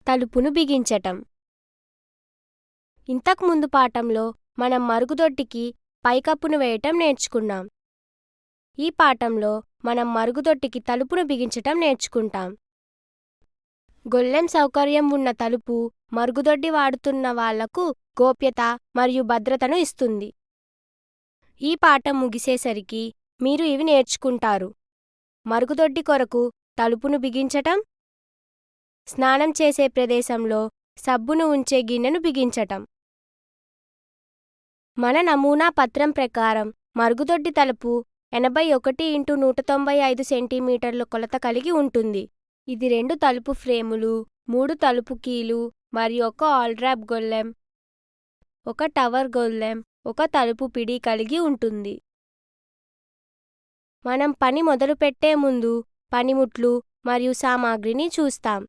తలుపును బిగించటం. ఇంతకుముందు పాఠంలో మనం మరుగుదొడ్డికి పైకప్పును వేయటం నేర్చుకున్నాం. ఈ పాఠంలో మనం మరుగుదొడ్డికి తలుపును బిగించటం నేర్చుకుంటాం. గొళ్ళెం సౌకర్యం ఉన్న తలుపు మరుగుదొడ్డి వాడుతున్న వాళ్లకు గోప్యత మరియు భద్రతను ఇస్తుంది. ఈ పాఠం ముగిసేసరికి మీరు ఇవి నేర్చుకుంటారు: మరుగుదొడ్డి కొరకు తలుపును బిగించటం, స్నానం చేసే ప్రదేశంలో సబ్బును ఉంచే గిన్నెను బిగించటం. మన నమూనా పత్రం ప్రకారం మరుగుదొడ్డి తలుపు 81x195 సెంటీమీటర్ల కొలత కలిగి ఉంటుంది. ఇది 2 తలుపు ఫ్రేములు, 3 తలుపు కీలు మరియు 1 ఆల్డ్రాప్ గొళ్ళెం, 1 టవర్ గొళ్ళెం, 1 తలుపు పిడి కలిగి ఉంటుంది. మనం పని మొదలుపెట్టే ముందు పనిముట్లు మరియు సామాగ్రిని చూస్తాం.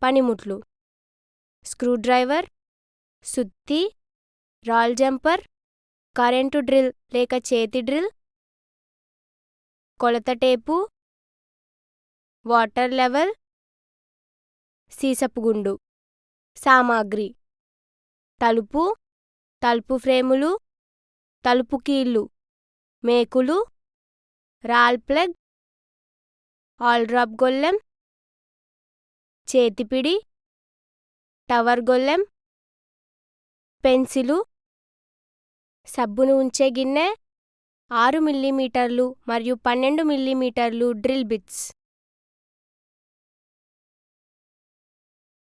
పనిముట్లు: స్క్రూడ్రైవర్, సుత్తి, రాల్ జంపర్, కరెంటు డ్రిల్ లేక చేతి డ్రిల్, కొలత టేపు, వాటర్ లెవెల్, సీసపు గుండు. సామాగ్రి: తలుపు, తలుపు ఫ్రేములు, తలుపు కీళ్ళు, మేకులు, రాల్ ప్లగ్, ఆల్డ్రాప్ గొళ్ళెం, చేతిపిడి, టవర్ గొళ్ళెం, పెన్సిలు, సబ్బును ఉంచే గిన్నె, 6 మిల్లీమీటర్లు మరియు 12 మిల్లీమీటర్లు డ్రిల్ బిట్స్.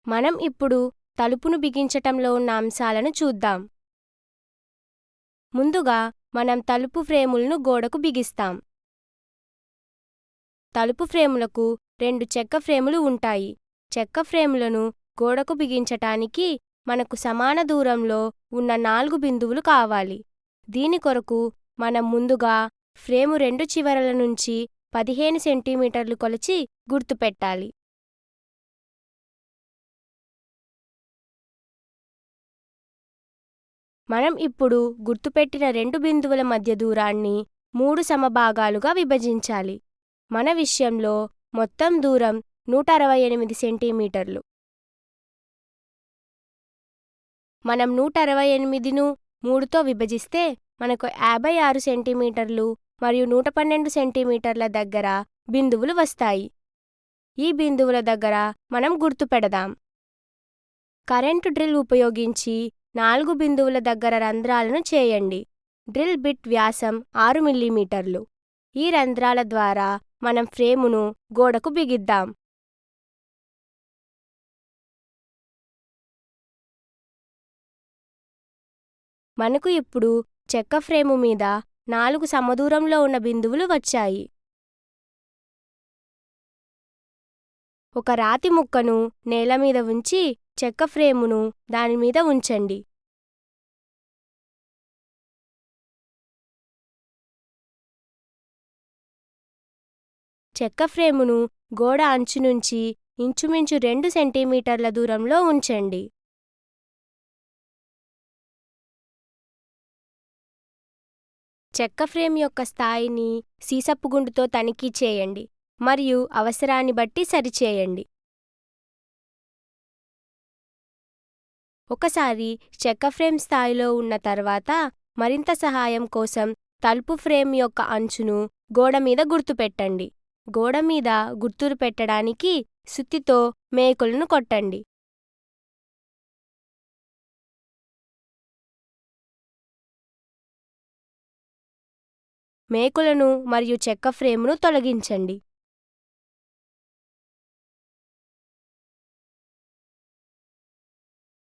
మనం ఇప్పుడు తలుపును బిగించటంలో ఉన్న అంశాలను చూద్దాం. ముందుగా మనం తలుపు ఫ్రేములను గోడకు బిగిస్తాం. తలుపు ఫ్రేములకు 2 చెక్క ఫ్రేములు ఉంటాయి. చెక్క ఫ్రేములను గోడకు బిగించటానికి మనకు సమాన దూరంలో ఉన్న 4 బిందువులు కావాలి. దీని కొరకు మనం ముందుగా ఫ్రేము 2 చివరల నుంచి 15 సెంటీమీటర్లు కొలిచి గుర్తుపెట్టాలి. మనం ఇప్పుడు గుర్తుపెట్టిన 2 బిందువుల మధ్య దూరాన్ని 3 సమభాగాలుగా విభజించాలి. మన విషయంలో మొత్తం దూరం 168 సెంటీమీటర్లు. మనం 168ను 3తో విభజిస్తే మనకు 56 సెంటీమీటర్లు మరియు 112 సెంటీమీటర్ల దగ్గర బిందువులు వస్తాయి. ఈ బిందువుల దగ్గర మనం గుర్తుపెడదాం. కరెంటు డ్రిల్ ఉపయోగించి 4 బిందువుల దగ్గర రంధ్రాలను చేయండి. డ్రిల్ బిట్ వ్యాసం 6 మిల్లీమీటర్లు. ఈ రంధ్రాల ద్వారా మనం ఫ్రేమును గోడకు బిగిద్దాం. మనకు ఇప్పుడు చెక్క ఫ్రేము మీద 4 సమదూరంలో ఉన్న బిందువులు వచ్చాయి. ఒక రాతి ముక్కను నేల మీద ఉంచి చెక్క ఫ్రేమును దాని మీద ఉంచండి. చెక్క ఫ్రేమును గోడ అంచు నుంచి ఇంచుమించు 2 సెంటీమీటర్ల దూరంలో ఉంచండి. చెక్క ఫ్రేమ్ యొక్క స్థాయిని సీసపు గుండుతో తనిఖీ చేయండి మరియు అవసరాన్ని బట్టి సరిచేయండి. ఒకసారి చెక్క ఫ్రేమ్ స్థాయిలో ఉన్న తర్వాత మరింత సహాయం కోసం తలుపు ఫ్రేమ్ యొక్క అంచును గోడ మీద గుర్తుపెట్టండి. గోడ మీద గుర్తులు పెట్టడానికి సుత్తితో మేకులను కొట్టండి. మేకులను మరియు చెక్క ఫ్రేమును తొలగించండి.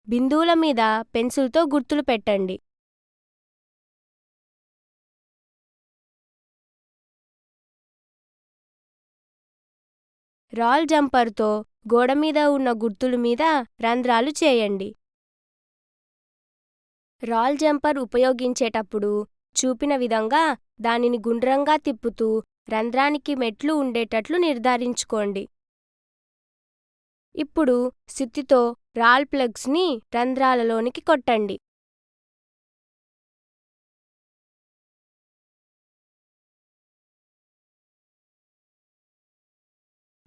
బిందువుల మీద పెన్సిల్తో గుర్తులు పెట్టండి. రాల్ జంపర్తో గోడ మీద ఉన్న గుర్తుల మీద రంధ్రాలు చేయండి. రాల్ జంపర్ ఉపయోగించేటప్పుడు చూపిన విధంగా దానిని గుండ్రంగా తిప్పుతూ రంధ్రానికి మెట్లు ఉండేటట్లు నిర్ధారించుకోండి. ఇప్పుడు సుత్తితో రాల్ ప్లగ్స్ని రంధ్రాలలోనికి కొట్టండి.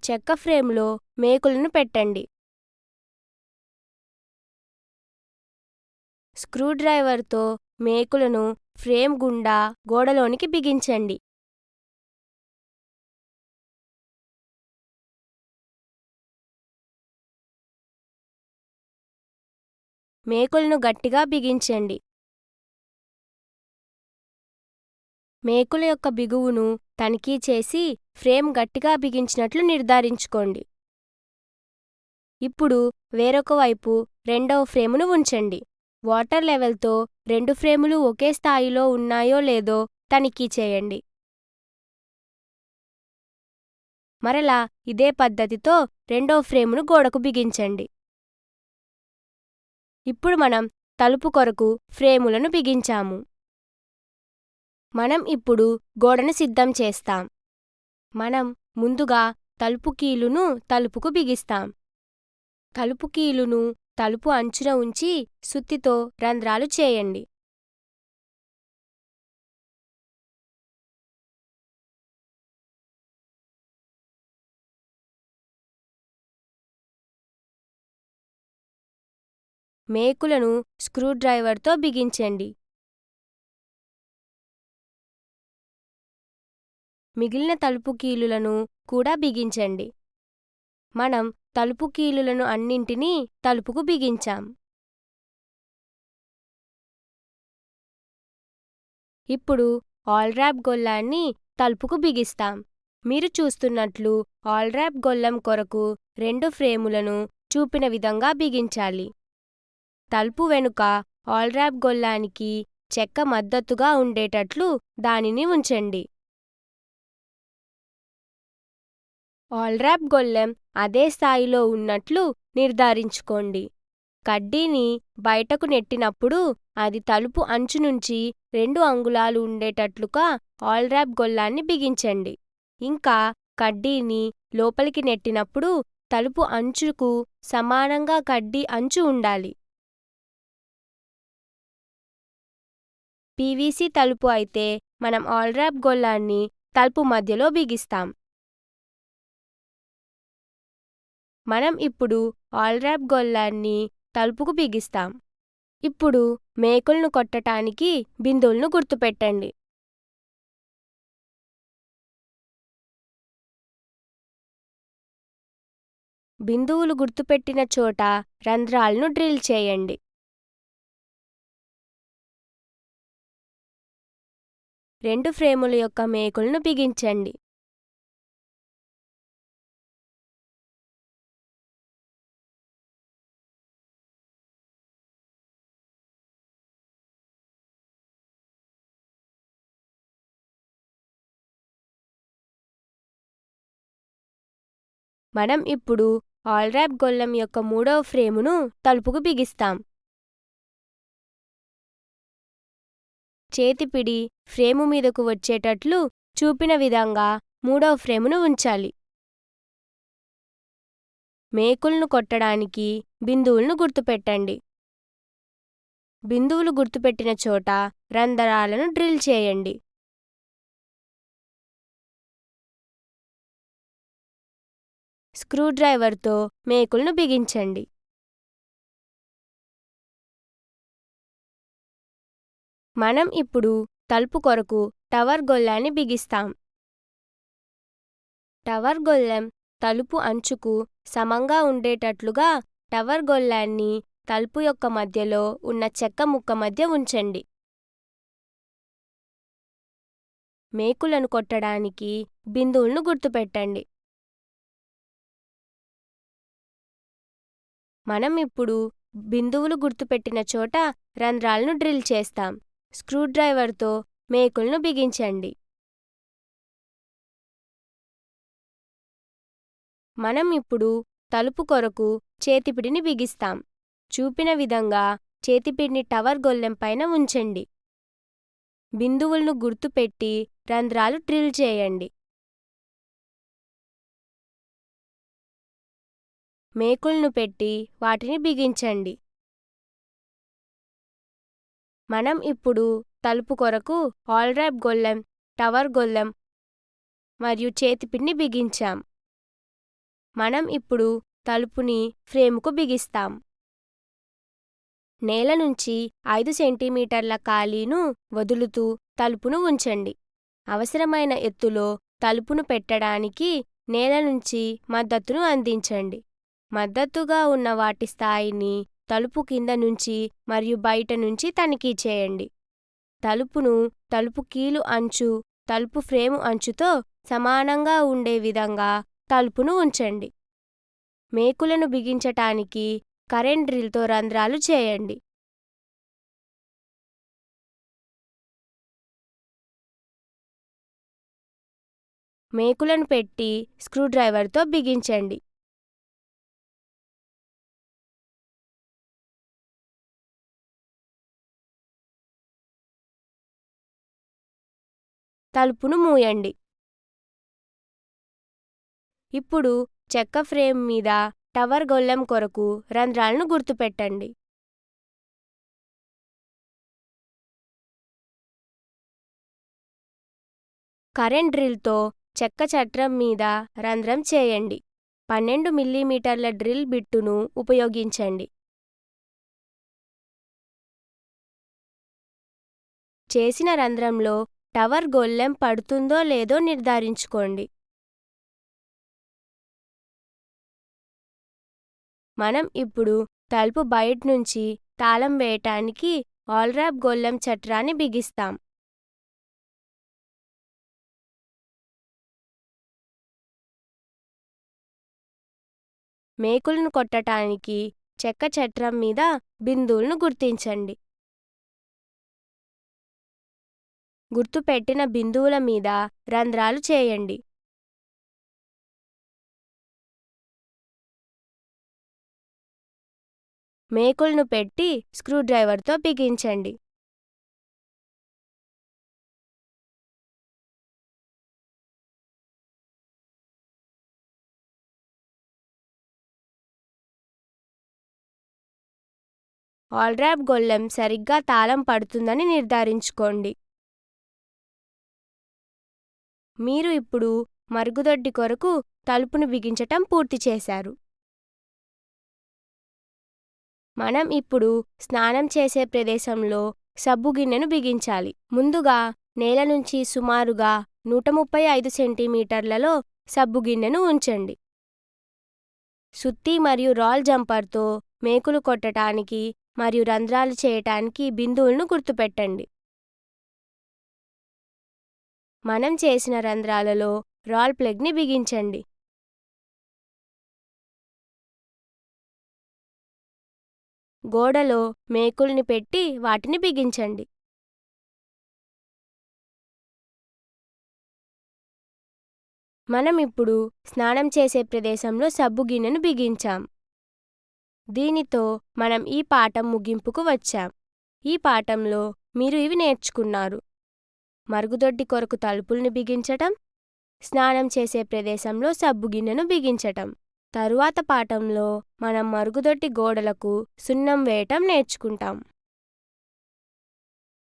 చెక్క ఫ్రేమ్లో మేకులను పెట్టండి. స్క్రూడ్రైవర్తో మేకులను ఫ్రేమ్ గుండా గోడలోనికి బిగించండి. మేకులను గట్టిగా బిగించండి. మేకుల యొక్క బిగువును తనిఖీ చేసి ఫ్రేమ్ గట్టిగా బిగించినట్లు నిర్ధారించుకోండి. ఇప్పుడు వేరొక వైపు రెండవ ఫ్రేమును ఉంచండి. వాటర్ లెవెల్తో రెండు ఫ్రేములు ఒకే స్థాయిలో ఉన్నాయో లేదో తనిఖీ చేయండి. మరలా ఇదే పద్ధతితో రెండవ ఫ్రేమును గోడకు బిగించండి. ఇప్పుడు మనం తలుపు కొరకు ఫ్రేములను బిగించాము. మనం ఇప్పుడు గోడను సిద్ధం చేస్తాం. మనం ముందుగా తలుపు కీలును తలుపుకు బిగిస్తాం. తలుపు కీలును తలుపు అంచున ఉంచి సుత్తితో రంధ్రాలు చేయండి. మేకులను స్క్రూడ్రైవర్తో బిగించండి. మిగిలిన తలుపు కీలులను కూడా బిగించండి. మనం తలుపు కీలులను అన్నింటినీ తలుపుకు బిగించాం. ఇప్పుడు ఆల్రాప్ గొల్లాన్ని తలుపుకు బిగిస్తాం. మీరు చూస్తున్నట్లు ఆల్రాప్ గొల్లం కొరకు రెండు ఫ్రేములను చూపిన విధంగా బిగించాలి. తలుపు వెనుక ఆల్రాప్ గొల్లానికి చెక్క మద్దతుగా ఉండేటట్లు దానిని ఉంచండి. ఆల్రాప్ గొల్లెం అదే స్థాయిలో ఉన్నట్లు నిర్ధారించుకోండి. కడ్డీని బయటకు నెట్టినప్పుడు అది తలుపు అంచు నుంచి 2 అంగుళాలు ఉండేటట్లుగా ఆల్రాప్ గొల్లాన్ని బిగించండి. ఇంకా కడ్డీని లోపలికి నెట్టినప్పుడు తలుపు అంచుకు సమానంగా కడ్డీ అంచు ఉండాలి. పీవీసీ తలుపు అయితే మనం ఆల్రాప్ గొల్లాన్ని తలుపు మధ్యలో బిగిస్తాం. మనం ఇప్పుడు ఆల్రాప్ గొల్లాన్ని తలుపుకు బిగిస్తాం. ఇప్పుడు మేకులను కొట్టటానికి బిందువులను గుర్తుపెట్టండి. బిందువులు గుర్తుపెట్టిన చోట రంధ్రాలను డ్రిల్ చేయండి. రెండు ఫ్రేముల యొక్క మేకులను బిగించండి. మనం ఇప్పుడు ఆల్రాప్ గొల్లం యొక్క మూడవ ఫ్రేమును తలుపుకు బిగిస్తాం. చేతిపిడి ఫ్రేము మీదకు వచ్చేటట్లు చూపిన విధంగా మూడవ ఫ్రేమును ఉంచాలి. మేకులను కొట్టడానికి బిందువులను గుర్తుపెట్టండి. బిందువులు గుర్తుపెట్టిన చోట రంధ్రాలను డ్రిల్ చేయండి. స్క్రూడ్రైవర్తో మేకులను బిగించండి. మనం ఇప్పుడు తలుపు కొరకు టవర్ గొల్లాన్ని బిగిస్తాం. టవర్ గొల్లెం తలుపు అంచుకు సమంగా ఉండేటట్లుగా టవర్ గొల్లాన్ని తలుపు యొక్క మధ్యలో ఉన్న చెక్క ముక్క మధ్య ఉంచండి. మేకులను కొట్టడానికి బిందువులను గుర్తుపెట్టండి. మనం ఇప్పుడు బిందువులు గుర్తుపెట్టిన చోట రంధ్రాలను డ్రిల్ చేస్తాం. స్క్రూడ్రైవర్తో మేకులను బిగించండి. మనం ఇప్పుడు తలుపు కొరకు చేతిపిడిని బిగిస్తాం. చూపిన విధంగా చేతిపిడిని టవర్ గొల్లెం పైన ఉంచండి. బిందువులను గుర్తుపెట్టి రంధ్రాలు డ్రిల్ చేయండి. మేకులను పెట్టి వాటిని బిగించండి. మనం ఇప్పుడు తలుపు కొరకు ఆల్రాప్ గొల్లెం, టవర్ గొల్లెం మరియు చేతిపిడిని బిగించాం. మనం ఇప్పుడు తలుపుని ఫ్రేముకు బిగిస్తాం. నేల నుంచి 5 సెంటీమీటర్ల ఖాళీను వదులుతూ తలుపును ఉంచండి. అవసరమైన ఎత్తులో తలుపును పెట్టడానికి నేల నుంచి మద్దతును అందించండి. మద్దతుగా ఉన్న వాటి స్థాయిని తలుపు కింద నుంచి మరియు బయట నుంచి తనిఖీ చేయండి. తలుపు కీలు అంచు తలుపు ఫ్రేము అంచుతో సమానంగా ఉండే విధంగా తలుపును ఉంచండి. మేకులను బిగించటానికి కరెంట్ డ్రిల్తో రంధ్రాలు చేయండి. మేకులను పెట్టి స్క్రూడ్రైవర్తో బిగించండి. తలుపును మూయండి. ఇప్పుడు చెక్క ఫ్రేమ్ మీద టవర్ గొళ్ళెం కొరకు రంధ్రాలను గుర్తుపెట్టండి. కరెంట్ డ్రిల్తో చెక్క చట్రం మీద రంధ్రం చేయండి. 12 మిల్లీమీటర్ల డ్రిల్ బిట్టును ఉపయోగించండి. చేసిన రంధ్రంలో టవర్ గొళ్ళెం పడుతుందో లేదో నిర్ధారించుకోండి. మనం ఇప్పుడు తలుపు బయట నుంచి తాళం వేయటానికి ఆల్రాప్ గొళ్ళెం చట్రాన్ని బిగిస్తాం. మేకులను కొట్టటానికి చెక్క చట్రం మీద బిందువులను గుర్తించండి. గుర్తుపెట్టిన బిందువుల మీద రంధ్రాలు చేయండి. మేకులను పెట్టి స్క్రూడ్రైవర్తో బిగించండి. ఆల్రాప్ గొళ్ళెం సరిగ్గా తాళం పడుతుందని నిర్ధారించుకోండి. మీరు ఇప్పుడు మరుగుదొడ్డి కొరకు తలుపును బిగించటం పూర్తి చేశారు. మనం ఇప్పుడు స్నానం చేసే ప్రదేశంలో సబ్బు గిన్నెను బిగించాలి. ముందుగా నేల నుంచి సుమారుగా 135 సెంటీమీటర్లలో సబ్బు గిన్నెను ఉంచండి. సుత్తి మరియు రాల్ జంపర్తో మేకులు కొట్టటానికి మరియు రంధ్రాలు చేయటానికి బిందువులను గుర్తుపెట్టండి. మనం చేసిన రంధ్రాలలో రాల్ ప్లగ్ని బిగించండి. గోడలో మేకుల్ని పెట్టి వాటిని బిగించండి. మనం ఇప్పుడు స్నానం చేసే ప్రదేశంలో సబ్బు గిన్నెను బిగించాం. దీనితో మనం ఈ పాఠం ముగింపుకు వచ్చాం. ఈ పాఠంలో మీరు ఇవి నేర్చుకున్నారు: మరుగుదొడ్డి కొరకు తలుపుల్ని బిగించటం, స్నానం చేసే ప్రదేశంలో సబ్బు గిన్నెను బిగించటం. తరువాత పాఠంలో మనం మరుగుదొడ్డి గోడలకు సున్నం వేయటం నేర్చుకుంటాం.